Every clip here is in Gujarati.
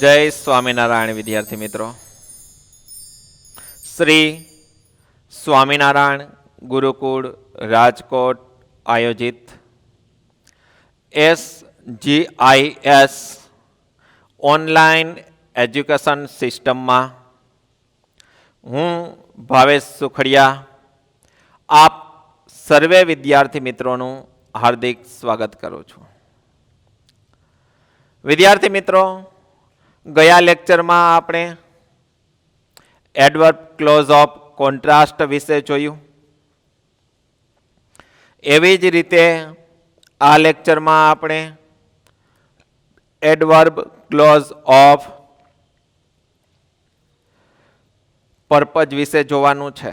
જય સ્વામિનારાયણ વિદ્યાર્થી મિત્રો. શ્રી સ્વામિનારાયણ ગુરુકુળ રાજકોટ આયોજિત SGIS ઓનલાઈન એજ્યુકેશન સિસ્ટમમાં હું ભાવેશ સુખડિયા આપ સર્વે વિદ્યાર્થી મિત્રોનું હાર્દિક સ્વાગત કરું છું. વિદ્યાર્થી મિત્રો, ગયા લેક્ચરમાં આપણે એડવર્બ ક્લોઝ ઓફ કોન્ટ્રાસ્ટ વિશે જોયું. એવી જ રીતે આ લેક્ચરમાં આપણે એડવર્બ ક્લોઝ ઓફ પર્પઝ વિશે જોવાનું છે.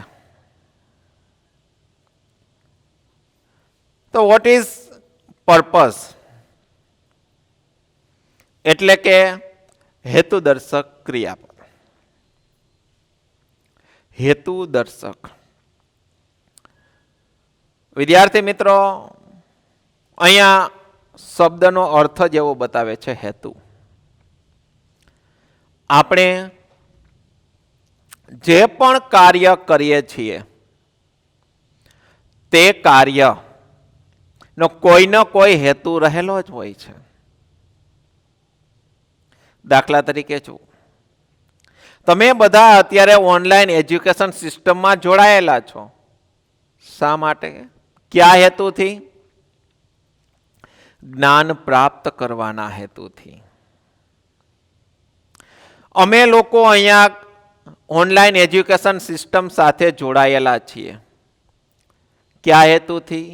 તો વોટ ઇઝ પર્પઝ? એટલે કે હેતુદર્શક ક્રિયાપદ. હેતુદર્શક. વિદ્યાર્થી મિત્રો, અહીંયા શબ્દનો અર્થ જ એવો બતાવે છે, હેતુ. આપણે જે પણ કાર્ય કરીએ છીએ તે કાર્યનો કોઈનો કોઈ હેતુ રહેલો જ હોય છે. દાખલા તરીકે જુઓ, તમે બધા અત્યારે ઓનલાઈન એજ્યુકેશન સિસ્ટમમાં જોડાયેલા છો. શા માટે? કયા હેતુથી? જ્ઞાન પ્રાપ્ત કરવાના હેતુથી. અમે લોકો અહીંયા ઓનલાઈન એજ્યુકેશન સિસ્ટમ સાથે જોડાયેલા છીએ. કયા હેતુથી?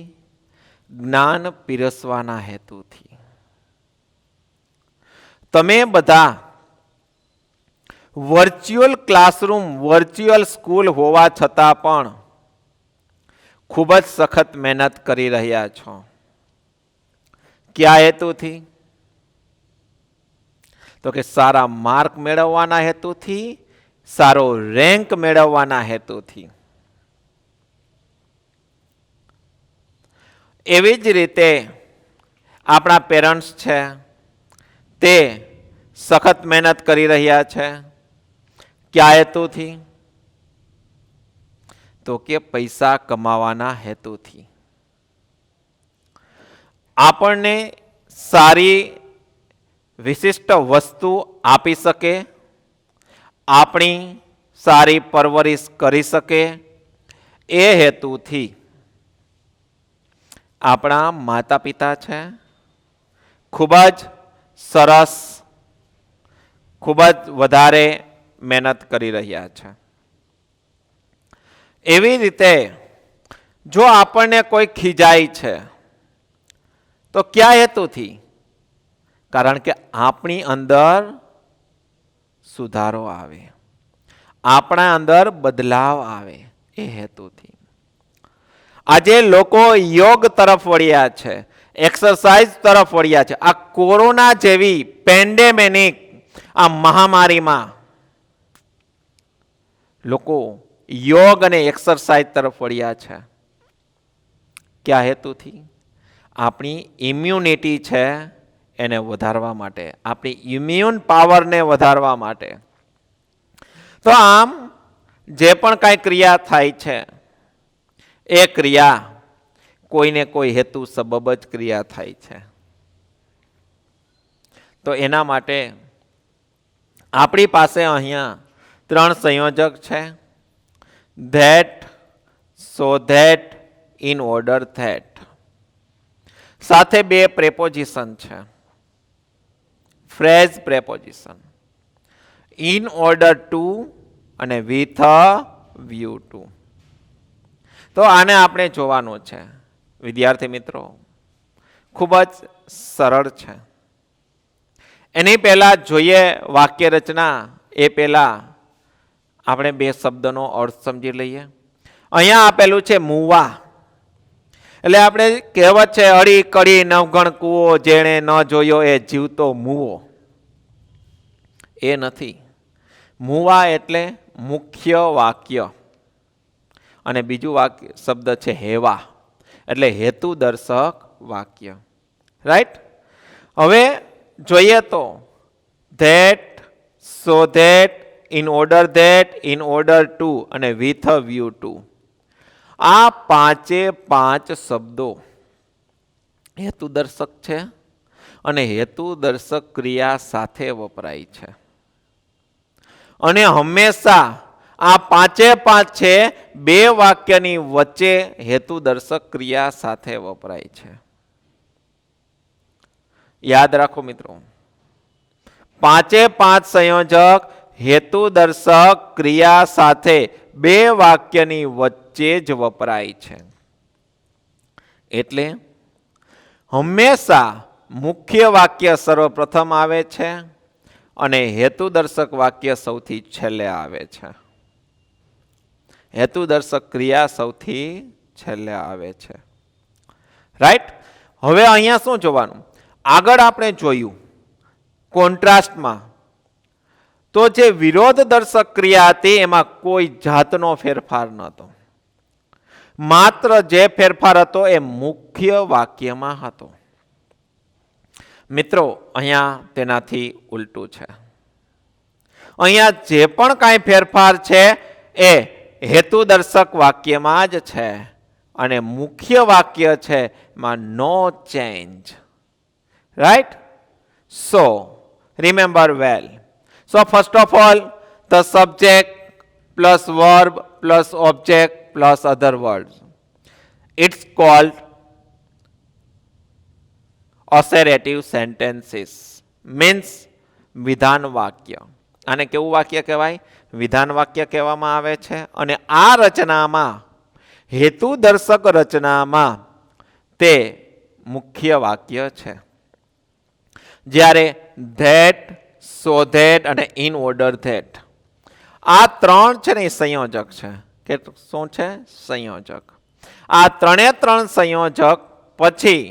જ્ઞાન પીરસવાના હેતુથી. તમે બધા વર્ચ્યુઅલ ક્લાસરૂમ, વર્ચ્યુઅલ સ્કૂલ હોવા છતાં પણ ખૂબ જ સખત મહેનત કરી રહ્યા છો. કયા હેતુથી? તો કે સારા માર્ક મેળવવાના હેતુથી, સારો રેન્ક મેળવવાના હેતુથી. એવી જ રીતે આપણા પેરેન્ટ્સ છે, તે સખત મહેનત કરી રહ્યા છે. કયા હેતુથી? તો કે પૈસા કમાવાના હેતુથી. આપણને સારી વિશિષ્ટ વસ્તુ આપી શકે, આપણી સારી પરવરિશ કરી શકે, એ હેતુથી આપણા માતા પિતા છે, ખૂબ જ સરસ, ખૂબ જ વધારે મહેનત કરી રહ્યા છે. એવી રીતે જો આપણને કોઈ ખીજાય છે તો કયા હેતુથી? કારણ કે આપણી અંદર સુધારો આવે, આપણા અંદર બદલાવ આવે, એ હેતુથી. આજે લોકો યોગ તરફ વળ્યા છે, એક્સરસાઇઝ તરફ વળ્યા છે. આ કોરોના જેવી પેન્ડેમિક આ મહામારીમાં લોકો યોગ અને એક્સરસાઇઝ તરફ વળ્યા છે. કયા હેતુથી? આપણી ઇમ્યુનિટી છે એને વધારવા માટે, આપણી ઇમ્યુન પાવરને વધારવા માટે. તો આમ જે પણ કાંઈ ક્રિયા થાય છે, એ ક્રિયા કોઈને કોઈ હેતુ સબબ જ ક્રિયા થાય છે. તો એના માટે આપણી પાસે અહીંયા 3 સંયોજક છે. That, so that, in order that. સાથે 2 પ્રેપોઝિશન છે. Phrase preposition. In order to અને વિથ અ વ્યૂ ટુ. તો આને આપણે જોવાનું છે વિદ્યાર્થી મિત્રો. ખૂબ જ સરળ છે. એની પહેલા જોઈએ વાક્ય રચના, એ પહેલા આપણે 2 શબ્દનો અર્થ સમજી લઈએ. અહીંયા આપેલું છે મુવા. એટલે આપણે કહેવત છે, અડી કડી નવગણ કૂવો, જેણે ન જોયો એ જીવતો મુવો. એ નથી. મુવા એટલે મુખ્ય વાક્ય. અને બીજું વાક્ય શબ્દ છે હેવા, એટલે હેતુદર્શક વાક્ય. રાઈટ? હવે જોઈએ તો that so that, in order to અને with a view to. આ પાંચે પાંચ શબ્દો હેતુદર્શક છે અને હેતુદર્શક ક્રિયા સાથે વપરાય છે. અને હંમેશા આ પાંચે પાંચ છે બે વાક્યની વચ્ચે હેતુદર્શક ક્રિયા સાથે વપરાય છે. યાદ રાખો મિત્રો, પાંચે પાંચ સંયોજક હેતુદર્શક ક્રિયા સાથે બે વાક્યની વચ્ચે જ વપરાય છે. એટલે હંમેશા મુખ્ય વાક્ય સર્વપ્રથમ આવે છે અને હેતુદર્શક વાક્ય સૌથી છેલ્લે આવે છે. હેતુદર્શક ક્રિયા સૌથી છેલ્લે આવે છે. રાઈટ. હવે અહીંયા શું જોવાનું? આગળ આપણે જોયું કોન્ટ્રાસ્ટમાં તો જે વિરોધ દર્શક ક્રિયા હતી એમાં કોઈ જાતનો ફેરફાર નહોતો. માત્ર જે ફેરફાર હતો એ મુખ્ય વાક્યમાં હતો. મિત્રો, અહીંયા તેનાથી ઉલટું છે. અહીંયા જે પણ કાંઈ ફેરફાર છે એ હેતુદર્શક વાક્યમાં જ છે અને મુખ્ય વાક્ય છે એમાં નો change. Right? So remember well. So first of all, the subject plus verb plus object plus other words. It's called assertive sentences. Means વિધાન વાક્ય. આને કેવું વાક્ય કહેવાય? વિધાન વાક્ય કહેવામાં આવે છે. અને આ રચનામાં, હેતુદર્શક રચનામાં તે મુખ્ય વાક્ય છે. જ્યારે ધેટ, સો ધેટ અને ઇન ઓર્ડર ધેટ, આ ત્રણ છે ને એ સંયોજક છે. કે શું છે? સંયોજક. આ ત્રણ સંયોજક પછી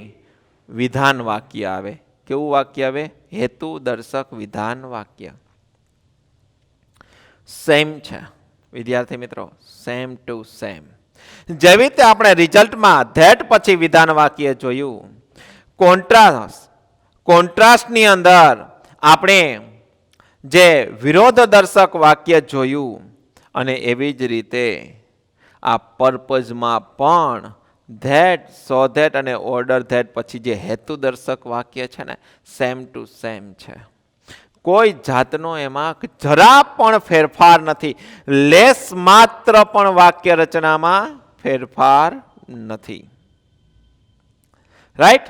વિધાન વાક્ય આવે. કેવું વાક્ય આવે? હેતુદર્શક વિધાન વાક્ય. સેમ છે વિદ્યાર્થી મિત્રો, સેમ ટુ સેમ. જેવી રીતે આપણે રિઝલ્ટમાં ધેટ પછી વિધાન વાક્ય જોયું, કોન્ટ્રાસ્ટની અંદર આપણે જે વિરોધ દર્શક વાક્ય જોયું અને એવી જ રીતે આ પર્પઝમાં પણ ધેટ, સો ધેટ અને ઓર્ડર ધેટ પછી જે હેતુદર્શક વાક્ય છે ને સેમ ટુ સેમ છે. કોઈ જાતનો એમાં જરા પણ ફેરફાર નથી. લેસ માત્ર પણ વાક્ય રચનામાં ફેરફાર નથી. રાઈટ?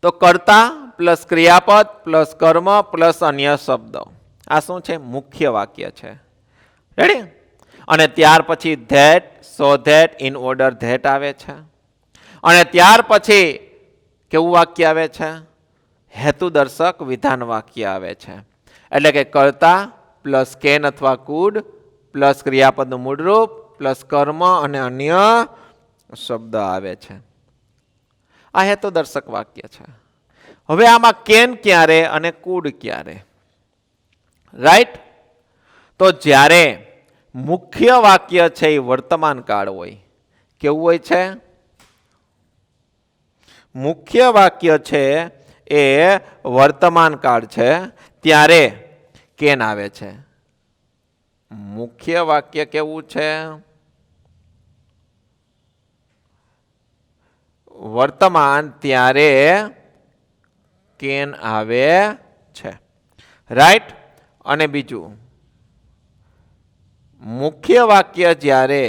તો કર્તા પ્લસ ક્રિયાપદ પ્લસ કર્મ પ્લસ અન્ય શબ્દો, આ શું છે? મુખ્ય વાક્ય છે. રેડી? અને ત્યાર પછી that, so that, in order that આવે છે. અને ત્યાર પછી કેવું વાક્ય આવે છે? હેતુદર્શક વિધાન વાક્ય આવે છે. એટલે કે કર્તા પ્લસ કેન અથવા કુડ પ્લસ ક્રિયાપદનું મૂળરૂપ પ્લસ કર્મ અને અન્ય શબ્દ આવે છે. આ હેતુદર્શક વાક્ય છે. હવે આમાં કેન ક્યારે અને કુડ ક્યારે? રાઈટ? તો જ્યારે મુખ્ય વાક્ય છે એ વર્તમાન કાળ હોય. કેવું હોય છે? મુખ્ય વાક્ય છે એ વર્તમાન કાળ છે ત્યારે કેન આવે છે. મુખ્ય વાક્ય કેવું છે? વર્તમાન, ત્યારે કેન આવે છે. રાઈટ? અને બીજું, મુખ્ય વાક્ય જ્યારે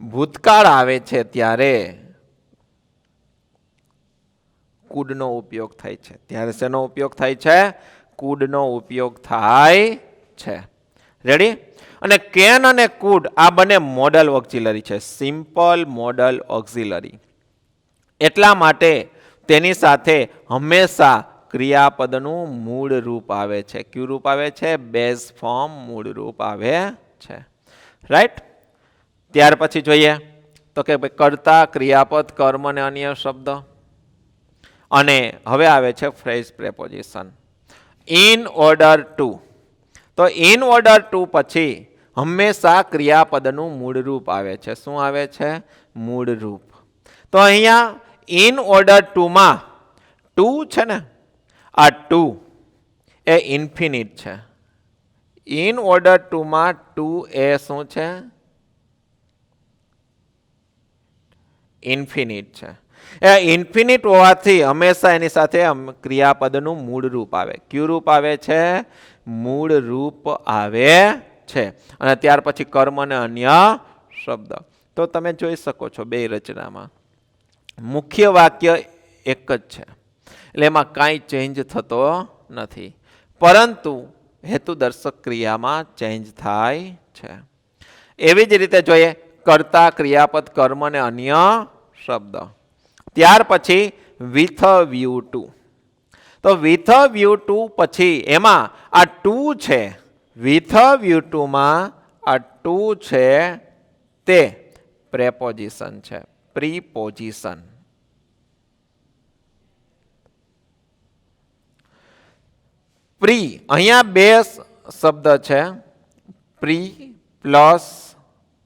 ભૂતકાળ આવે છે ત્યારે કુડનો ઉપયોગ થાય છે. ત્યારે શેનો ઉપયોગ થાય છે? કુડનો ઉપયોગ થાય છે. રેડી? અને કેન અને કુડ આ બંને મોડલ ઓક્ઝિલરી છે. Simple model auxiliary. એટલા માટે તેની સાથે હંમેશા ક્રિયાપદનું મૂળ રૂપ આવે છે. કયું રૂપ આવે છે? બેઝ ફોર્મ મૂળ રૂપ આવે છે. રાઈટ? ત્યાર પછી જોઈએ તો કે કર્તા, ક્રિયાપદ, કર્મ અને અન્ય શબ્દ. અને હવે આવે છે phrase preposition. In order to. તો ઇન ઓર્ડર ટુ પછી હંમેશા ક્રિયાપદનું મૂળ રૂપ આવે છે. શું આવે છે? મૂળ રૂપ. તો અહીંયા ઇન ઓર્ડર ટુમાં ટુ છે ને, આ 2 એ ઇન્ફિનિટ છે. ઇન ઓર્ડર 2 માં 2 એ શું છે? ઇન્ફિનિટ છે. એ ઇન્ફિનિટ હોવાથી હંમેશા એની સાથે ક્રિયાપદનું મૂળ રૂપ આવે. કયું રૂપ આવે છે? મૂળ રૂપ આવે છે. અને ત્યાર પછી કર્મ અને અન્ય શબ્દ. તો તમે જોઈ શકો છો બે રચનામાં મુખ્ય વાક્ય એક જ છે, એટલે એમાં કાંઈ ચેન્જ થતો નથી, પરંતુ હેતુદર્શક ક્રિયામાં ચેન્જ થાય છે. એવી જ રીતે જોઈએ કર્તા, ક્રિયાપદ, કર્મ અને અન્ય શબ્દ. ત્યાર પછી વિથ વ્યૂ ટુ. તો વિથ વ્યૂ ટુ પછી એમાં આ 2 છે. વિથ વ્યૂ ટુમાં આ 2 છે તે પ્રેપોઝિશન છે, પ્રીપોઝિશન. પ્રી અહીંયા બે શબ્દ છે, પ્રી પ્લસ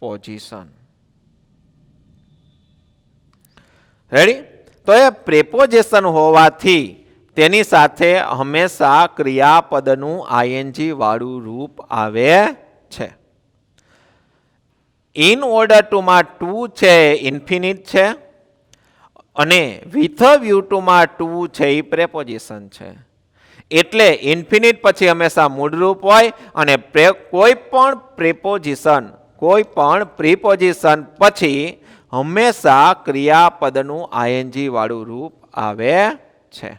પોઝિશન. રેડી? તો એ પ્રેપોઝિશન હોવાથી તેની સાથે હંમેશા ક્રિયાપદનું આઈએનજી વાળું રૂપ આવે છે. ઇન ઓર્ડર ટુ માં 2 છે ઇન્ફિનિટ છે, અને વિથ વ્યૂ ટુ માં 2 છે એ પ્રેપોઝિશન છે. એટલે ઇન્ફિનિટ પછી હંમેશા મૂળરૂપ હોય, અને કોઈ પણ પ્રીપોઝિશન પછી હંમેશા ક્રિયાપદનું આઈએનજી વાળું રૂપ આવે છે.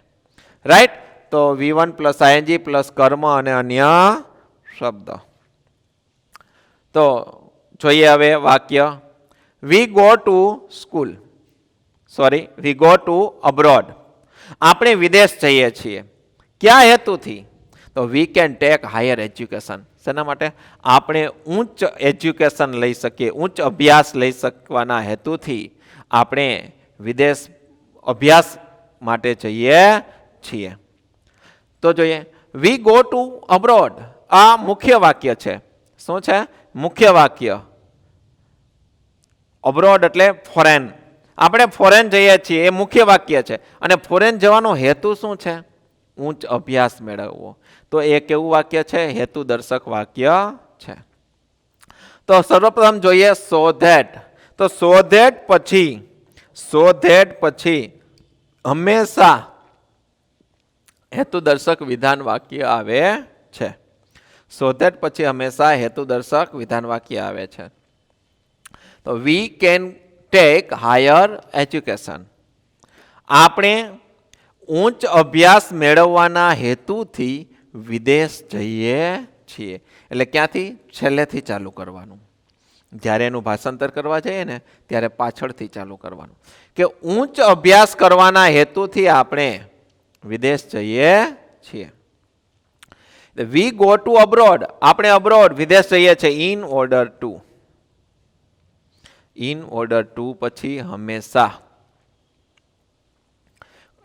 રાઈટ? તો V1 પ્લસ આઈએનજી પ્લસ કર્મ અને અન્ય શબ્દ. તો જોઈએ હવે વાક્ય. We go to school, sorry we go to abroad. આપણે વિદેશ જઈએ છીએ. ક્યાં હેતુથી? તો we can take higher education. શેના માટે? આપણે ઉચ્ચ એજ્યુકેશન લઈ શકીએ, ઉચ્ચ અભ્યાસ લઈ શકવાના હેતુથી આપણે વિદેશ અભ્યાસ માટે જઈએ છીએ. તો જોઈએ વી ગો ટુ અબ્રોડ. આ મુખ્ય વાક્ય છે. શું છે? મુખ્ય વાક્ય. અબ્રોડ એટલે ફોરેન. આપણે ફોરેન જઈએ છીએ એ મુખ્ય વાક્ય છે. અને ફોરેન જવાનો હેતુ શું છે? ઉચ્ચ અભ્યાસ મેળવવો. તો એ કેવું વાક્ય છે? હેતુ દર્શક વાક્ય છે. તો સર્વપ્રથમ જોઈએ સો ધેટ. તો સો ધેટ પછી હંમેશા હેતુ દર્શક વિધાન વાક્ય આવે છે. સો ધેટ પછી હંમેશા હેતુ દર્શક વિધાન વાક્ય આવે છે. તો we can take higher education. આપણે ઉચ્ચ અભ્યાસ મેળવવાના હેતુથી વિદેશ જઈએ છીએ. એટલે ક્યાંથી? છેલ્લેથી ચાલુ કરવાનું. જ્યારે એનું ભાષાંતર કરવા જઈએ ને ત્યારે પાછળથી ચાલુ કરવાનું, કે ઉચ્ચ અભ્યાસ કરવાના હેતુથી આપણે વિદેશ જઈએ છીએ. We go to abroad. આપણે અબ્રોડ વિદેશ જઈએ છીએ in order to. In order to પછી હંમેશા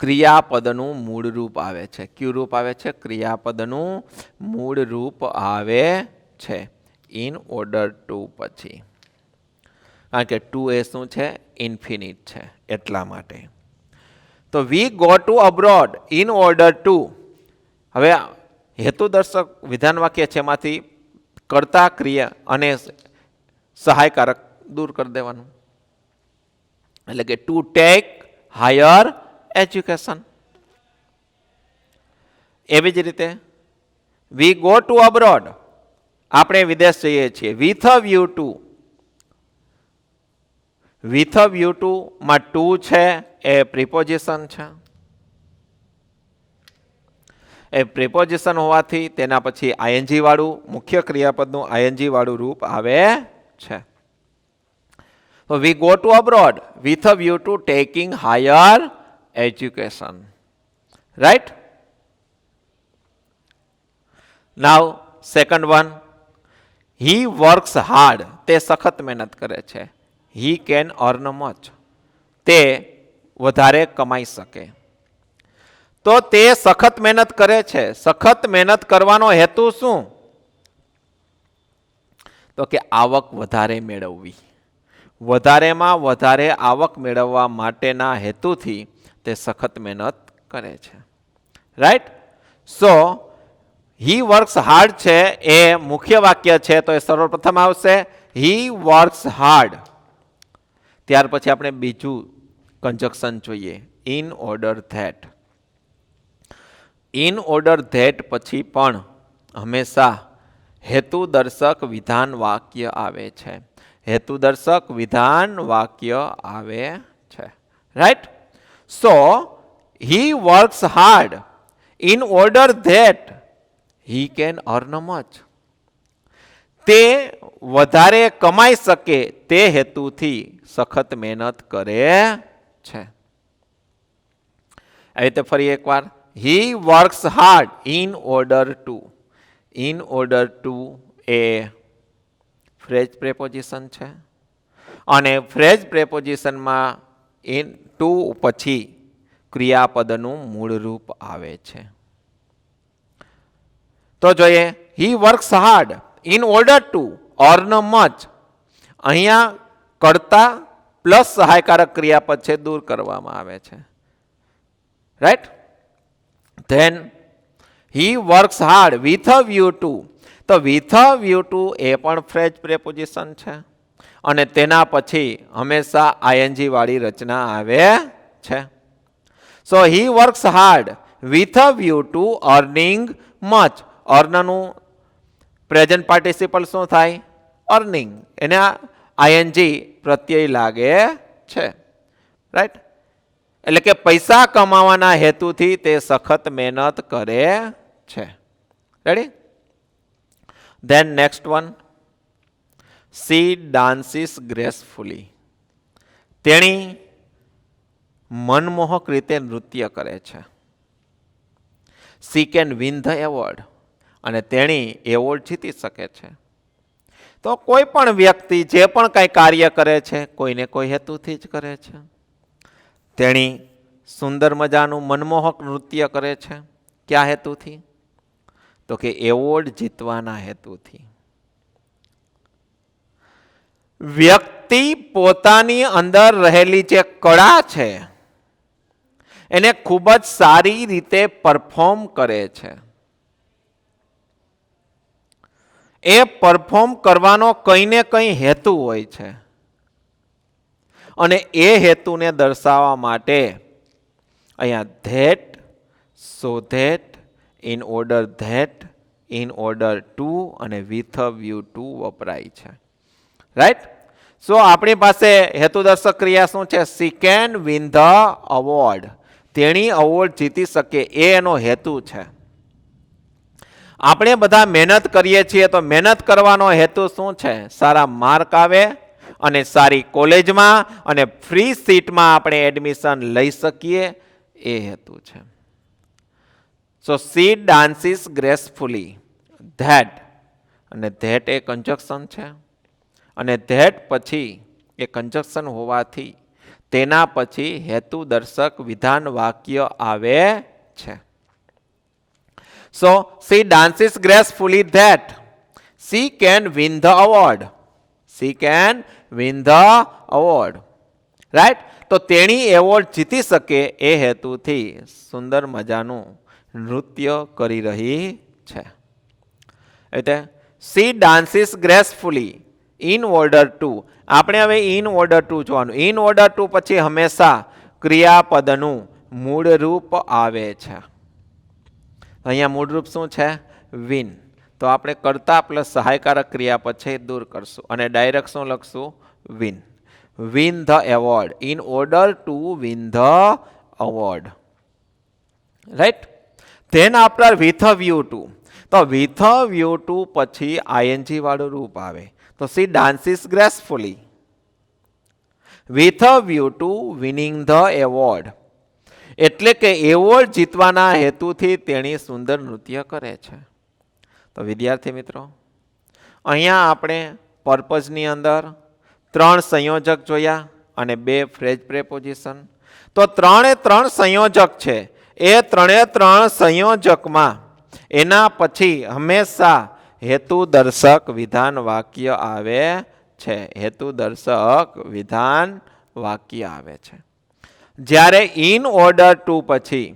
ક્રિયાપદનું મૂળ રૂપ આવે છે. કયું રૂપ આવે છે? ક્રિયાપદનું મૂળ રૂપ આવે છે ઇન ઓર્ડર ટુ પછી. કારણ કે 2 એ શું છે? ઇન્ફિનિટ છે, એટલા માટે. તો we go to abroad in order to. હવે હેતુદર્શક વિધાન વાક્ય છે, એમાંથી કર્તા, ક્રિયા અને સહાયકારક દૂર કરી દેવાનું. એટલે કે ટુ ટેક હાયર એજ્યુકેશન. એવી જ રીતે વી ગો ટુ અબ્રોડ. આપણે વિદેશ જઈએ છીએ with view to. With view to માં 2 છે એ પ્રિપોઝિશન છે. એ પ્રિપોઝિશન હોવાથી તેના પછી આઈએનજી વાળું, મુખ્ય ક્રિયાપદનું આઈએનજી વાળું રૂપ આવે છે. તો we go to abroad with view to taking higher education. Right? Now second one. He works hard. તે સખત મહેનત કરે છે. He can earn much. તે વધારે કમાઈ શકે. તો તે સખત મહેનત કરે છે. સખત મહેનત કરવાનો હેતુ શું? તો કે આવક વધારે મેળવવી. વધારેમાં વધારે આવક મેળવવા માટેના હેતુથી તે સખત મહેનત કરે છે. Right? So he works hard છે એ મુખ્ય વાક્ય છે, તો એ સર્વપ્રથમ આવશે હી વર્ક્સ હાર્ડ. ત્યાર પછી આપણે બીજું કંજક્શન જોઈએ, in order that. In order that પછી પણ હંમેશા હેતુદર્શક વિધાન વાક્ય આવે છે. હેતુદર્શક વિધાન વાક્ય આવે છે. Right? So he works hard in order that he can earn much. તે વધારે કમાઈ શકે તે હેતુથી સખત મહેનત કરે છે. આવી રીતે ફરી એકવાર, હી works hard in order to. In order to A phrase preposition છે અને ફ્રેઝ પ્રેપોઝિશનમાં ઇન ટુ પછી ક્રિયાપદનું મૂળ રૂપ આવે છે. તો જોઈએ, હી works hard in order to earn much. અહીંયા કર્તા પ્લસ સહાયકારક ક્રિયાપદ છે, દૂર કરવામાં આવે છે. Right? Then he works hard with a view two. તો વિથ અ વ્યૂ ટુ એ પણ ફ્રેઝ પ્રેપોઝિશન છે અને તેના પછી હંમેશા આઈએનજી વાળી રચના આવે છે. So he works hard with a view to earning much. અર્નનું પ્રેઝન્ટ પાર્ટિસિપલ શું થાય? અર્નિંગ. એને આઈએનજી પ્રત્યય લાગે છે. રાઈટ? એટલે કે પૈસા કમાવાના હેતુથી તે સખત મહેનત કરે છે. Ready? Than next one, C dances gracefully. તેણી મનમોહક રીતે નૃત્ય કરે છે. C can win the award. અને તેણી એવોર્ડ જીતી શકે છે. તો કોઈ પણ વ્યક્તિ જે પણ કંઈ કાર્ય કરે છે કોઈને કોઈ હેતુથી જ કરે છે. તેણી સુંદર મજાનું મનમોહક નૃત્ય કરે છે. ક્યાં હેતુથી? તો કે એવોર્ડ જીતવાના હેતુથી. વ્યક્તિ પોતાની અંદર રહેલી જે કળા છે એને ખૂબ જ સારી રીતે પરફોર્મ કરે છે. એ પરફોર્મ કરવાનો કંઈ ને કંઈ હેતુ હોય છે અને એ હેતુને દર્શાવવા માટે અહીંયા that, so that, in order that, in order to અને વિથ અ વ્યૂ ટુ વપરાય છે. રાઈટ? સો આપણી પાસે હેતુદર્શક ક્રિયા શું છે? C can win the award. તેણી અવોર્ડ જીતી શકે એ એનો હેતુ છે. આપણે બધા મહેનત કરીએ છીએ તો મહેનત કરવાનો હેતુ શું છે? સારા માર્ક આવે અને સારી કોલેજમાં અને ફ્રી સીટમાં આપણે એડમિશન લઈ શકીએ, એ હેતુ છે. સો સી ડાન્સીસ ગ્રેસફુલી. ધેટ અને ધેટ એ કંજક્શન છે અને ધેટ પછી એ કંજક્શન હોવાથી તેના પછી હેતુદર્શક વિધાન વાક્ય આવે છે. So she dances gracefully that she can win the award. She can win the award. Right? તો તેણી એવોર્ડ જીતી શકે એ હેતુથી સુંદર મજાનું નૃત્ય કરી રહી છે. એટલે she dances gracefully in order to. આપણે હવે in order to જોવાનું. in order to પછી હંમેશા ક્રિયાપદનું મૂળ રૂપ આવે છે. અહીંયા મૂળરૂપ શું છે? વિન. તો આપણે કર્તા પ્લસ સહાયકારક ક્રિયાપદ છે એ દૂર કરશું અને ડાયરેક્ટ શું લખશું? Win. Win the award. In order to win the award. Right? Than after with a view two. તો વિથ અ વ્યૂ ટુ પછી આઈએનજી વાળું રૂપ આવે. તો C dances gracefully with a view two winning the award. એટલે કે એવોર્ડ જીતવાના હેતુથી તેણી સુંદર નૃત્ય કરે છે. તો વિદ્યાર્થી મિત્રો, અહીંયા આપણે પર્પઝની અંદર 3 સંયોજક જોયા અને 2 ફ્રેઝ પ્રેપોઝિશન. તો 3 સંયોજક છે. એ 3 સંયોજકમાં એના પછી હંમેશા હેતુદર્શક વિધાન વાક્ય આવે છે. હેતુદર્શક વિધાન વાક્ય આવે છે. જ્યારે ઇન ઓર્ડર ટુ પછી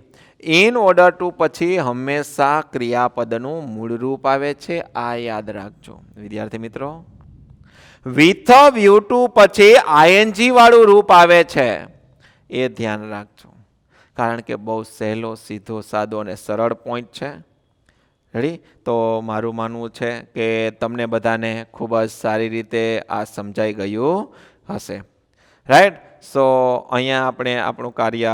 ઇન ઓર્ડર ટુ પછી હંમેશા ક્રિયાપદનું મૂળ રૂપ આવે છે, આ યાદ રાખજો વિદ્યાર્થી મિત્રો. વિથ વ્યૂ ટુ પછી આઈએનજી વાળું રૂપ આવે છે, એ ધ્યાન રાખજો. કારણ કે બહુ સહેલો, સીધો, સાદો અને સરળ પોઈન્ટ છે. રેડી? તો મારું માનવું છે કે તમને બધાને ખૂબ જ સારી રીતે આ સમજાઈ ગયું હશે. રાઈટ? સો અહીંયા આપણે આપણું કાર્ય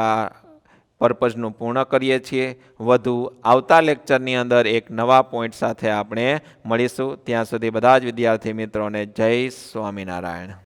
પર્પઝનું પૂર્ણ કરીએ છીએ. વધુ આવતા લેક્ચરની અંદર એક નવા પોઈન્ટ સાથે આપણે મળીશું. ત્યાં સુધી બધા જ વિદ્યાર્થી મિત્રોને જય સ્વામિનારાયણ.